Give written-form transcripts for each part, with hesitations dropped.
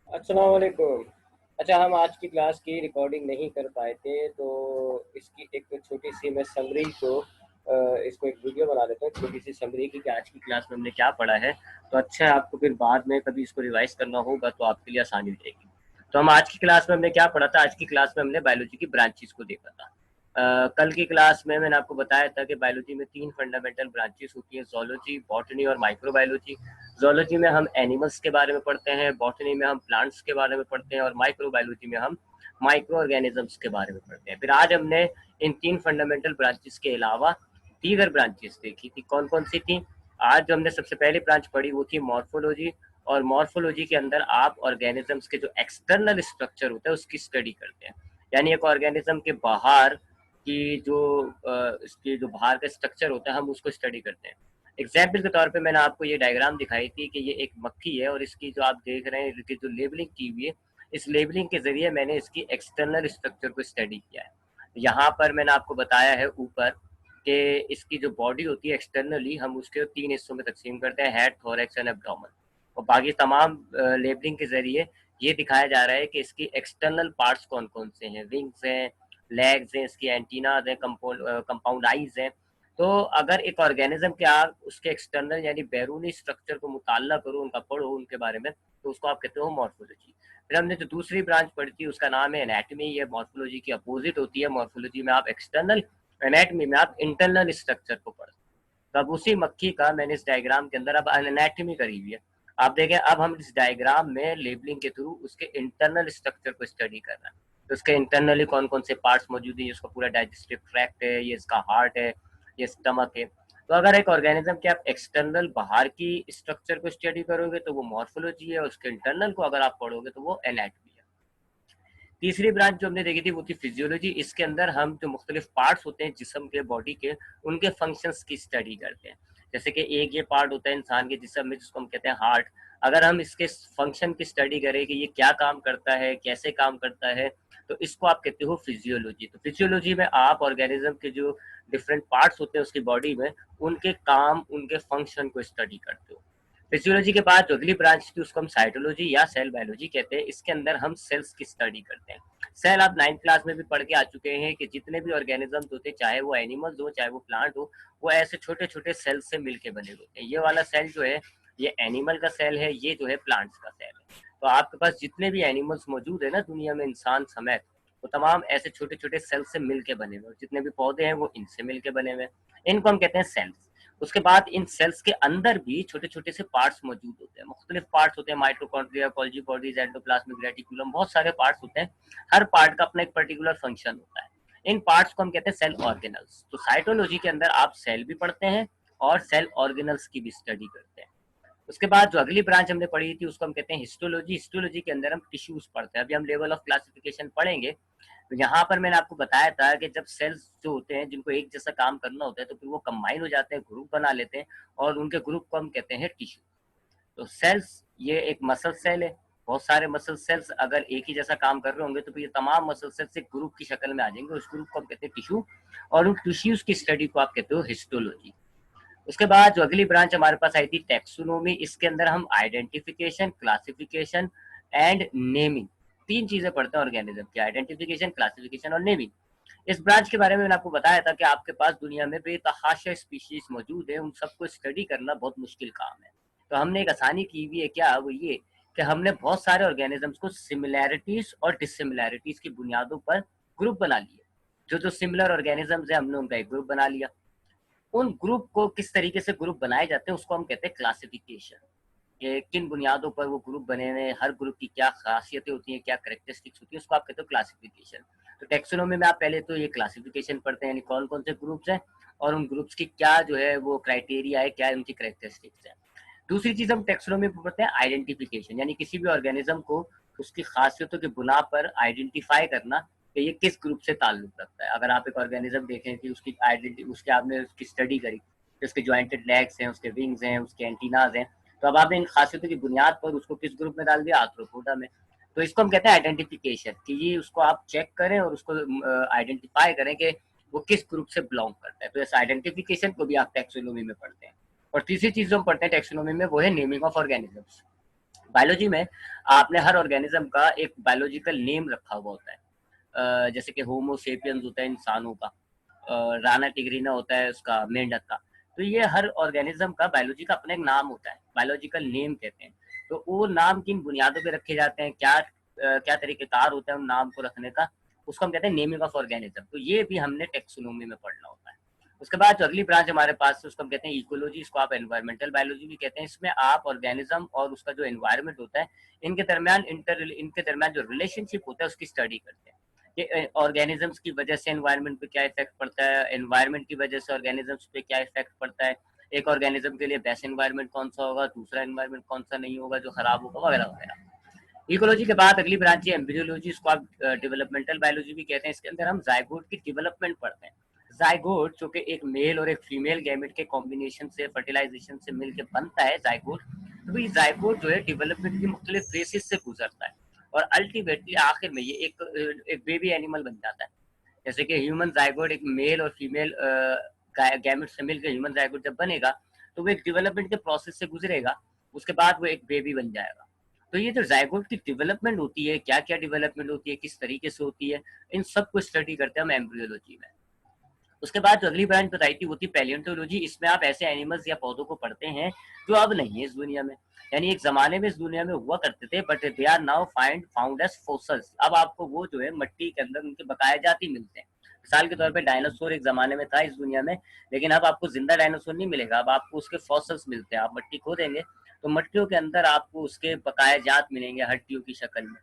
अस्सलाम वालेकुम। अच्छा, हम आज की क्लास की रिकॉर्डिंग नहीं कर पाए थे, तो इसकी एक छोटी सी मैं समरी को इसको एक वीडियो बना देता हूँ, छोटी सी समरी की कि आज की क्लास में हमने क्या पढ़ा है। तो अच्छा है, आपको फिर बाद में कभी इसको रिवाइज करना होगा तो आपके लिए आसानी रहेगी। तो हम आज की क्लास में हमने क्या पढ़ा था? आज की क्लास में हमने बायोलॉजी की ब्रांचेस को देखा था। कल की क्लास में मैंने आपको बताया था कि बायोलॉजी में 3 फंडामेंटल ब्रांचेस होती हैं, ज़ूलॉजी, बॉटनी और माइक्रोबायोलॉजी। ज़ूलॉजी में हम एनिमल्स के बारे में पढ़ते हैं, बॉटनी में हम प्लांट्स के बारे में पढ़ते हैं और माइक्रोबायोलॉजी में हम माइक्रो ऑर्गेनिजम्स के बारे में पढ़ते हैं। फिर आज हमने इन 3 फंडामेंटल ब्रांचेस के अलावा दीगर ब्रांचेस देखी थी। कौन कौन सी थी? आज जो हमने सबसे पहली ब्रांच पढ़ी वो थी मॉर्फोलॉजी, और मॉर्फोलॉजी के अंदर आप ऑर्गेनिजम्स के जो एक्सटर्नल स्ट्रक्चर होता है उसकी स्टडी करते हैं। यानी एक ऑर्गेनिज्म के बाहर की जो इसकी जो बाहर का स्ट्रक्चर होता है हम उसको स्टडी करते हैं। एग्जाम्पल के तौर पे मैंने आपको ये डायग्राम दिखाई थी कि ये एक मक्खी है और इसकी जो आप देख रहे हैं कि जो लेबलिंग की हुई है, इस लेबलिंग के जरिए मैंने इसकी एक्सटर्नल स्ट्रक्चर को स्टडी किया है। यहाँ पर मैंने आपको बताया है ऊपर कि इसकी जो बॉडी होती है एक्सटर्नली हम उसके 3 हिस्सों में तकसीम करते हैं, हेड, थोरैक्स एंड एब्डोमेन। और बाकी तमाम लेबलिंग के जरिए ये दिखाया जा रहा है कि इसकी एक्सटर्नल पार्ट्स कौन कौन से हैं। विंग्स हैं, लेग्स हैं, इसकी एंटीनाज हैं, कंपाउंड आइज हैं। तो अगर एक ऑर्गेनिज्म के आप उसके एक्सटर्नल यानी बैरूनी स्ट्रक्चर को मुताला करो, उनका पढ़ो उनके बारे में, तो उसको आप कहते हो मॉर्फोलॉजी। फिर हमने जो दूसरी ब्रांच पढ़ी थी उसका नाम है एनाटमी। ये मॉर्फोलॉजी की अपोजिट होती है। मॉर्फोलॉजी में आप एक्सटर्नल, एनाटमी में आप इंटरनल स्ट्रक्चर को पढ़ते हैं। तो अब उसी मक्खी का मैंने इस डायग्राम के अंदर अब एनाटमी करी हुई है। आप देखें, अब हम इस डायग्राम में लेबलिंग के थ्रू उसके इंटरनल स्ट्रक्चर को स्टडी कर रहे हैं। तो उसके इंटरनली कौन कौन से पार्ट्स मौजूद हैं, उसका पूरा डाइजेस्टिव ट्रैक्ट है, ये इसका हार्ट है, ये स्टमक है। तो अगर एक ऑर्गेनिज्म के आप एक्सटर्नल बाहर की स्ट्रक्चर को स्टडी करोगे तो वो मॉर्फोलॉजी है, और उसके इंटरनल को अगर आप पढ़ोगे तो वो एनाटमी है। तीसरी ब्रांच जो हमने देखी थी वो थी फिजियोलॉजी। इसके अंदर हम जो मुख्तलिफ पार्ट्स होते हैं जिस्म के, बॉडी के, उनके फंक्शंस की स्टडी करते हैं। जैसे कि एक ये पार्ट होता है इंसान के जिस्म में जिसको हम कहते हैं हार्ट। अगर हम इसके फंक्शन की स्टडी करें कि ये क्या काम करता है, कैसे काम करता है, तो इसको आप कहते हो फिजियोलॉजी। तो फिजियोलॉजी में आप ऑर्गेनिज्म के जो डिफरेंट पार्ट्स होते हैं उसकी बॉडी में, उनके काम, उनके फंक्शन को स्टडी करते हो। फिजियोलॉजी के बाद जो अगली ब्रांच थी उसको हम साइटोलॉजी या सेल बायोलॉजी कहते हैं। इसके अंदर हम सेल्स की स्टडी करते हैं। सेल आप 9th क्लास में भी पढ़ के आ चुके हैं कि जितने भी ऑर्गेनिजम्स होते हैं, चाहे वो एनिमल्स हो चाहे वो प्लांट हो, वो ऐसे छोटे छोटे सेल्स से मिलके बने होते हैं। ये वाला सेल जो है ये एनिमल का सेल है, ये जो है प्लांट्स का सेल है। तो आपके पास जितने भी एनिमल्स मौजूद है ना दुनिया में, इंसान समेत, वो तमाम ऐसे छोटे छोटे सेल से मिलके बने हुए। जितने भी पौधे हैं वो इनसे मिलके बने हुए। इनको हम कहते हैं सेल्स। उसके बाद इन सेल्स के अंदर भी छोटे छोटे से पार्ट्स मौजूद होते हैं, मुख्तलिफ पार्ट्स होते हैं, mitochondria, Golgi bodies, endoplasmic reticulum, बहुत सारे पार्ट्स होते हैं। हर पार्ट का अपना एक पर्टिकुलर फंक्शन होता है। इन पार्ट्स को हम कहते हैं सेल ऑर्गेनल्स। तो साइटोलॉजी के अंदर आप सेल भी पढ़ते हैं और सेल ऑर्गेनल्स की भी स्टडी करते हैं। उसके बाद जो अगली ब्रांच हमने पढ़ी थी उसको हम कहते हैं हिस्टोलॉजी। हिस्टोलॉजी के अंदर हम टिश्यूज पढ़ते हैं। अभी हम लेवल ऑफ क्लासिफिकेशन पढ़ेंगे। तो यहाँ पर मैंने आपको बताया था कि जब सेल्स जो होते हैं जिनको एक जैसा काम करना होता है तो फिर वो कंबाइन हो जाते हैं, ग्रुप बना लेते हैं, और उनके ग्रुप को हम कहते हैं टिश्यू। तो सेल्स, ये एक मसल सेल है। बहुत सारे मसल सेल्स अगर एक ही जैसा काम कर रहे होंगे तो फिर ये तमाम मसल सेल्स एक ग्रुप की शक्ल में आ जाएंगे, उस ग्रुप को हम कहते हैं टिश्यू, और उन टिश्यूज की स्टडी को आप कहते हो हिस्टोलॉजी। उसके बाद जो अगली ब्रांच हमारे पास आई थी टेक्सोनोमी। इसके अंदर हम आइडेंटिफिकेशन, क्लासिफिकेशन एंड नेमिंग, 3 चीजें पढ़ते हैं ऑर्गेनिज्म की, आइडेंटिफिकेशन, क्लासिफिकेशन और नेमिंग। इस ब्रांच के बारे में मैंने आपको बताया था कि आपके पास दुनिया में बेतहाशा स्पीशीज मौजूद है, उन सबको स्टडी करना बहुत मुश्किल काम है। तो हमने एक आसानी की हुई है, क्या वो ये कि हमने बहुत सारे ऑर्गेनिजम्स को सिमिलैरिटीज और डिसिमिलैरिटीज की बुनियादों पर ग्रुप बना लिए। जो जो सिमिलर ऑर्गेनिजम्स है हमने उनका एक ग्रुप बना लिया। उन ग्रुप को किस तरीके से ग्रुप बनाए जाते हैं उसको हम कहते हैं क्लासिफिकेशन। कि किन बुनियादों पर वो ग्रुप बने हुए हैं, हर ग्रुप की क्या खासियतें होती हैं, क्या करेक्टरिस्टिक्स होती है, उसको आप कहते हो क्लासिफिकेशन। तो टेक्सोनोमी में आप पहले तो ये क्लासिफिकेशन पढ़ते हैं, यानी कौन कौन से ग्रुप्स हैं और उन ग्रुप्स की क्या जो है वो क्राइटेरिया है, क्या उनकी करेक्टरिस्टिक्स है। दूसरी चीज हम टेक्सोनोमी में पढ़ते हैं आइडेंटिफिकेशन, यानी किसी भी ऑर्गेनिज्म को उसकी खासियतों के बुना पर आइडेंटिफाई करना कि ये किस ग्रुप से ताल्लुक रखता है। अगर आप एक ऑर्गेनिज्म देखें कि उसकी आइडेंटिटी, उसके आपने उसकी स्टडी करी कि उसके जॉइंटेड लेग्स हैं, उसके विंग्स हैं, उसके एंटीनाज हैं, तो अब आपने इन खासियतों की बुनियाद पर उसको किस ग्रुप में डाल दिया? आर्थ्रोपोडा में। तो इसको हम कहते हैं आइडेंटिफिकेशन, कि ये उसको आप चेक करें और उसको आइडेंटिफाई करें कि वो किस ग्रुप से बिलोंग करता है। तो इस आइडेंटिफिकेशन को भी आप टेक्सोनोमी में पढ़ते हैं। और तीसरी चीज जो हम पढ़ते हैं टेक्सोनोमी में वो है नेमिंग ऑफ ऑर्गेनिजम्स। बायोलॉजी में आपने हर ऑर्गेनिज्म का एक बायोलॉजिकल नेम रखा हुआ होता है। जैसे कि होमो सेपियंस होता है इंसानों का, राना टिग्रीना होता है उसका, मेंढक का। तो ये हर ऑर्गेनिज्म का बायोलॉजी का अपना एक नाम होता है, बायोलॉजिकल नेम कहते हैं। तो वो नाम किन बुनियादों पे रखे जाते हैं, क्या क्या तरीकेकार होता है उन नाम को रखने का, उसको हम कहते हैं नेमिंग ऑफ ऑर्गेनिज्म। तो ये भी हमने टेक्सोनोमी में पढ़ना होता है। उसके बाद जो अगली ब्रांच हमारे पास है उसको हम कहते हैं इकोलॉजी, इसको आप एनवायरमेंटल बायोलॉजी भी कहते हैं। इसमें आप ऑर्गेनिज्म और उसका जो एनवायरमेंट होता है, इनके दरमियान जो रिलेशनशिप होता है उसकी स्टडी करते हैं कि ऑर्गेनिजम्स की वजह से एनवायरनमेंट पे क्या इफेक्ट पड़ता है, एनवायरनमेंट की वजह से ऑर्गेनिजम्स पे क्या इफेक्ट पड़ता है, एक ऑर्गेनिज्म के लिए बेस्ट एनवायरनमेंट कौन सा होगा, दूसरा एनवायरनमेंट कौन सा नहीं होगा जो खराब होगा, वगैरह वगैरह। इकोलॉजी के बाद अगली ब्रांच है एम्ब्रियोलॉजी, इसको आप डेवलपमेंटल बायोलॉजी भी कहते हैं। इसके अंदर हम जायगोट की डेवलपमेंट पढ़ते हैं। जायगोट जो कि एक मेल और एक फीमेल गैमेट के कॉम्बिनेशन से, फर्टिलाइजेशन से मिलकर बनता है जायगोट। तो ये जायगोट जो है डेवलपमेंट की मुख्तलिफ फेसेस से गुजरता है और अल्टीमेटली आखिर में ये एक बेबी एनिमल बन जाता है। जैसे कि ह्यूमन जायगोट एक मेल और फीमेल गैमेट से मिलकर ह्यूमन जायगोट जब बनेगा तो वो एक डेवलपमेंट के प्रोसेस से गुजरेगा, उसके बाद वो एक बेबी बन जाएगा। तो ये जो जायगोट की डेवलपमेंट होती है, क्या क्या डेवलपमेंट होती है, किस तरीके से होती है, इन सब को स्टडी करते हैं हम एम्ब्रियोलॉजी में। उसके बाद जो अगली ब्रांच बताई थी वो थी पैलियोंटोलॉजी। इसमें आप ऐसे एनिमल्स या पौधों को पढ़ते हैं जो अब नहीं है इस दुनिया में, यानी एक जमाने में इस दुनिया में हुआ करते थे but they are now found as fossils. अब आपको वो जो है मिट्टी के अंदर उनके बकाया जाती मिलते हैं। मिसाल के तौर पे डायनासोर एक जमाने में था इस दुनिया में, लेकिन अब आपको जिंदा डायनासोर नहीं मिलेगा, अब आपको उसके फॉसल्स मिलते हैं। आप मिट्टी खोदेंगे तो मिट्टियों के अंदर आपको उसके बकाया जात मिलेंगे हड्डियों की शक्ल में।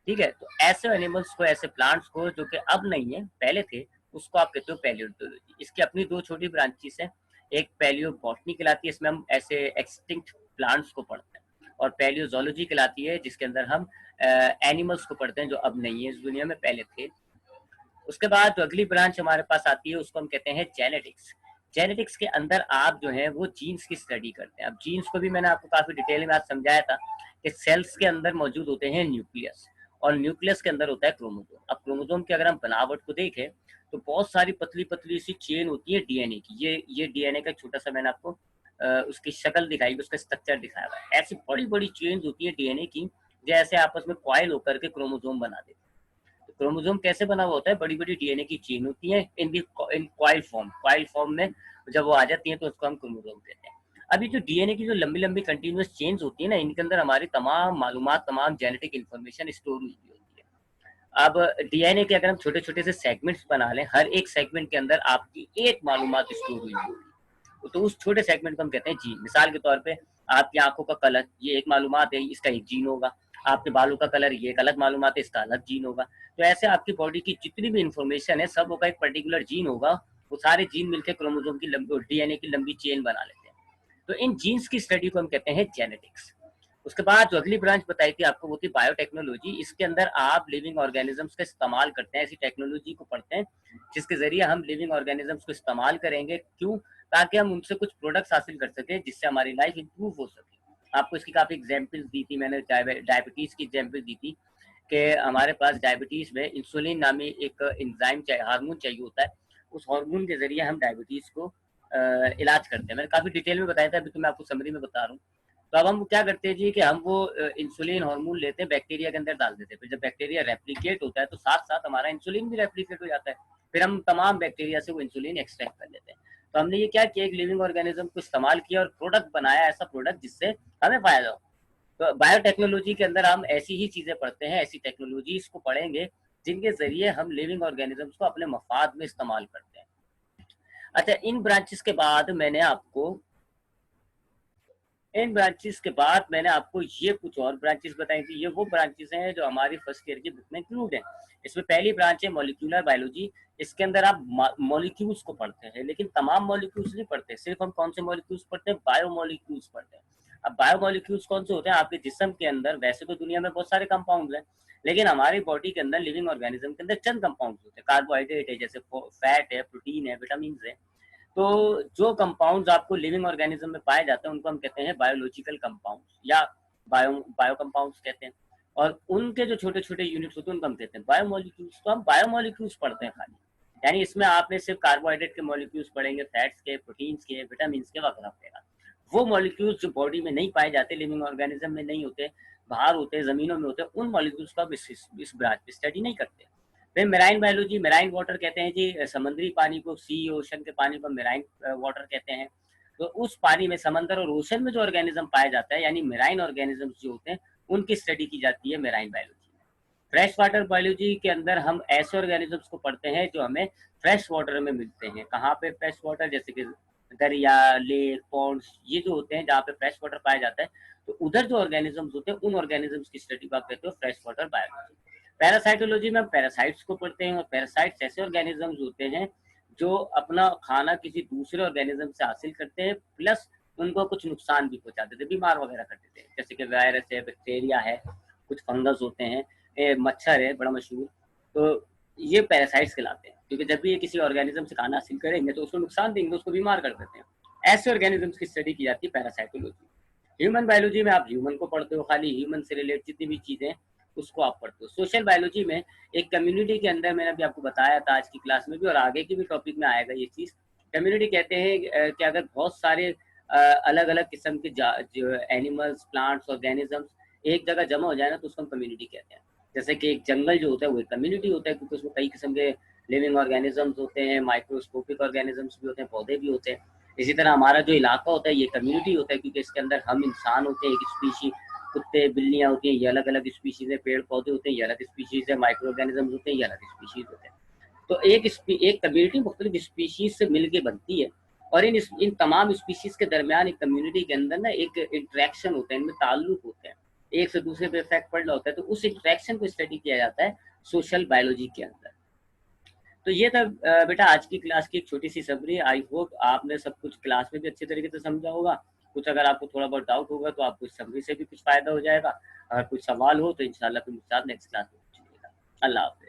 ठीक है, तो ऐसे एनिमल्स को, ऐसे प्लांट्स को जो कि अब नहीं है पहले थे, उसको आप कहते हो पैलियोंटोलॉजी। इसकी अपनी दो छोटी ब्रांचेस हैं, एक पैलियो बॉटनी कहलाती है, इसमें हम ऐसे एक्सटिंक्ट प्लांट्स को पढ़ते हैं, और पैलियोजोलॉजी कहलाती है जिसके अंदर हम एनिमल्स को पढ़ते हैं जो अब नहीं है इस दुनिया में, पहले थे। उसके बाद जो अगली ब्रांच हमारे पास आती है उसको हम कहते हैं जेनेटिक्स। जेनेटिक्स के अंदर आप जो है वो जीन्स की स्टडी करते हैं। अब जीन्स को भी मैंने आपको काफी डिटेल में आज समझाया था कि सेल्स के अंदर मौजूद होते हैं न्यूक्लियस, और न्यूक्लियस के अंदर होता है क्रोमोसोम। अब क्रोमोसोम की अगर हम बनावट को देखें तो बहुत सारी पतली पतली सी चेन होती है डीएनए की। ये डीएनए का छोटा सा मैंने आपको उसकी शक्ल दिखाई, उसका स्ट्रक्चर दिखाया हुआ है। ऐसी बड़ी बड़ी चेन होती है डीएनए की, जैसे आपस में कॉइल होकर के क्रोमोसोम बना देते हैं। क्रोमोसोम कैसे बना हुआ होता है, बड़ी बड़ी डीएनए की चेन होती है इन कॉइल फॉर्म में, जब वो आ जाती है तो उसको हम क्रोमोसोम कहते हैं। अभी जो डीएनए की जो लंबी लंबी कंटिन्यूअस चेन्स होती है ना, इनके अंदर हमारी तमाम मालूमात, तमाम जेनेटिक इन्फॉर्मेशन स्टोर हुई होती है। अब डीएनए के अगर हम छोटे छोटे से सेगमेंट्स बना लें, हर एक सेगमेंट के अंदर आपकी एक मालूमात स्टोर हुई होगी, तो उस छोटे सेगमेंट को हम कहते हैं जीन। मिसाल के तौर पे आपकी आंखों का कलर, ये एक मालूमात है, इसका एक जीन होगा। आपके बालों का कलर, ये एक अलग मालूमात है, इसका अलग जीन होगा। तो ऐसे आपकी बॉडी की जितनी भी इंफॉर्मेशन है सब का एक पर्टिकुलर जीन होगा, वो सारे जीन मिलकर क्रोमोसोम की लंबी, डीएनए की लंबी चेन बना लेते हैं। तो इन जीन्स की स्टडी को हम कहते हैं जेनेटिक्स। उसके बाद जो अगली ब्रांच बताई थी आपको वो थी बायोटेक्नोलॉजी। इसके अंदर आप लिविंग ऑर्गेनिजम्स का इस्तेमाल करते हैं, ऐसी टेक्नोलॉजी को पढ़ते हैं जिसके जरिए हम लिविंग ऑर्गेनिजम्स को इस्तेमाल करेंगे। क्यों? ताकि हम उनसे कुछ प्रोडक्ट्स हासिल कर सकें जिससे हमारी लाइफ इंप्रूव हो सके। आपको इसकी काफी एग्जाम्पल्स दी थी मैंने, डायबिटीज की एग्जाम्पल दी थी कि हमारे पास डायबिटीज में इंसुलिन नामी एक एंजाइम चाहिए, हार्मोन चाहिए होता है। उस हार्मोन के जरिए हम डायबिटीज को इलाज करते हैं। मैंने काफी डिटेल में बताया था, अभी तो मैं आपको समरी में बता रहा हूँ। तो अब हम क्या करते हैं जी कि हम वो इंसुलिन हार्मोन लेते हैं, बैक्टीरिया के अंदर डाल देते हैं। फिर जब बैक्टीरिया रेप्लिकेट होता है तो साथ साथ हमारा इंसुलिन भी रेप्लिकेट हो जाता है। फिर हम तमाम बैक्टीरिया से वो इंसुलिन एक्सट्रैक्ट कर लेते हैं। तो हमने ये क्या किया, एक लिविंग ऑर्गेनिज्म को इस्तेमाल किया और प्रोडक्ट बनाया, ऐसा प्रोडक्ट जिससे हमें फायदा हो। तो बायोटेक्नोलॉजी के अंदर हम ऐसी ही चीजें पढ़ते हैं, ऐसी टेक्नोलॉजीज को पढ़ेंगे जिनके जरिए हम लिविंग ऑर्गेनिजम्स को अपने मफाद में इस्तेमाल करते हैं। अच्छा, इन ब्रांचेस के बाद मैंने आपको ये कुछ और ब्रांचेस बताई थी। ये वो ब्रांचेस हैं जो हमारी फर्स्ट ईयर की बुक में इंक्लूड है। इसमें पहली ब्रांच है मॉलिक्यूलर बायोलॉजी। इसके अंदर आप मॉलिक्यूल्स को पढ़ते हैं, लेकिन तमाम मॉलिक्यूल्स नहीं पढ़ते। सिर्फ हम कौन से मॉलिक्यूल्स पढ़ते हैं? बायो मॉलिक्यूल्स पढ़ते हैं। अब बायो मॉलिक्यूल्स कौन से होते हैं? आपके जिस्म के अंदर वैसे तो दुनिया में बहुत सारे कंपाउंड हैं, लेकिन हमारी बॉडी के अंदर, लिविंग ऑर्गेनिज्म के अंदर चंद कंपाउंड होते हैं। कार्बोहाइड्रेट है, जैसे फैट है, प्रोटीन है, विटामिन है। तो जो कंपाउंड्स आपको लिविंग ऑर्गेनिज्म में पाए जाते हैं उनको हम कहते हैं बायोलॉजिकल कंपाउंड्स या बायो कंपाउंड्स कहते हैं। और उनके जो छोटे छोटे यूनिट्स होते हैं उनको हम कहते हैं बायोमोलिक्यूल्स। तो हम बायोमोलिक्यूल्स पढ़ते हैं खाली, यानी इसमें आपने सिर्फ कार्बोहाइड्रेट के मॉलिक्यूल्स पढ़ेंगे, फैट्स के, प्रोटीन्स के, विटामिन के वगैरह वगैरह। वो मॉलिक्यूल्स जो बॉडी में नहीं पाए जाते, लिविंग ऑर्गेनिज्म में नहीं होते, बाहर होते हैं, ज़मीनों में होते हैं, उन मॉलिक्यूल्स को आप इस ब्रांच में स्टडी नहीं करते। फिर मेराइन बायोलॉजी, मेराइन वाटर कहते हैं जी समुद्री पानी को, सी ओशन के पानी को मेराइन वाटर कहते हैं। तो उस पानी में, समंदर और ओशन में जो ऑर्गेनिज्म पाया जाता है, यानी मेराइन ऑर्गेनिजम्स जो होते हैं, उनकी स्टडी की जाती है मेराइन बायोलॉजी में। फ्रेश वाटर बायोलॉजी के अंदर हम ऐसे ऑर्गेनिजम्स को पढ़ते हैं जो हमें फ्रेश वाटर में मिलते हैं। कहाँ पे फ्रेश वाटर, जैसे कि दरिया, लेक, पॉन्ड्स, ये जो होते हैं जहाँ पे फ्रेश वाटर पाया जाता है, तो उधर जो ऑर्गेनिजम्स होते हैं, उन ऑर्गेनिजम्स की स्टडी को आप कहते हो फ्रेश वाटर बायोलॉजी। पैरासाइटोलॉजी में हम पैरासाइट्स को पढ़ते हैं, और पैरासाइट्स ऐसे ऑर्गेनिजम्स होते हैं जो अपना खाना किसी दूसरे ऑर्गेनिज्म से हासिल करते हैं, प्लस उनको कुछ नुकसान भी पहुंचा देते, बीमार वगैरह कर देते हैं, जैसे कि वायरस है, बैक्टीरिया है, कुछ फंगस होते हैं, मच्छर है बड़ा मशहूर। तो ये पैरासाइट्स कहलाते हैं, क्योंकि जब भी ये किसी ऑर्गेनिज्म से खाना हासिल करेंगे तो उसको नुकसान देंगे, उसको बीमार कर देते हैं। ऐसे ऑर्गेनिजम्स की स्टडी की जाती है पैरासाइटोलॉजी। ह्यूमन बायोलॉजी में आप ह्यूमन को पढ़ते हो, खाली ह्यूमन से रिलेटेड जितनी भी चीजें उसको आप पढ़ते हो। सोशल बायोलॉजी में एक कम्युनिटी के अंदर, मैंने अभी आपको बताया था आज की क्लास में भी, और आगे की भी टॉपिक में आएगा ये चीज। कम्युनिटी कहते हैं कि अगर बहुत सारे अलग अलग किस्म के जो एनिमल्स, प्लांट्स, ऑर्गेनिजम्स एक जगह जमा हो जाए ना, तो उसको हम कम्युनिटी कहते हैं। जैसे कि एक जंगल जो होता है वो एक कम्युनिटी होता है, क्योंकि उसमें कई किस्म के लिविंग ऑर्गेनिजम्स होते हैं, माइक्रोस्कोपिक ऑर्गेनिजम्स भी होते हैं, पौधे भी होते हैं। इसी तरह हमारा जो इलाका होता है ये कम्युनिटी होता है, क्योंकि इसके अंदर हम इंसान होते हैं, एक स्पीशी, कुत्ते बिल्लियाँ होती हैं, ये अलग अलग स्पीशीज है, पेड़ पौधे होते हैं, ये अलग स्पीशीज है, माइक्रो ऑर्गेनिजम्स होते हैं, ये अलग स्पीशीज होते हैं। तो एक कम्युनिटी मुख्तलिफ स्पीशीज से मिलकर बनती है, और इन तमाम स्पीशीज के दरमियान एक कम्युनिटी के अंदर ना एक इंटरेक्शन होता है, इनमें ताल्लुक होते हैं, एक से दूसरे पे इफेक्ट पड़ रहा होता है, तो उस इंटरेक्शन को स्टडी किया जाता है सोशल बायोलॉजी के अंदर। तो ये था बेटा आज की क्लास की एक छोटी सी समरी। आई होप आपने सब कुछ क्लास में भी अच्छे तरीके से समझा होगा। कुछ अगर आपको थोड़ा बहुत डाउट होगा तो आपको इस समरी से भी कुछ फायदा हो जाएगा। अगर कुछ सवाल हो तो इंशाल्लाह फिर मुझे साथ नेक्स्ट क्लास में पूछिएगा। अल्लाह हाफिज।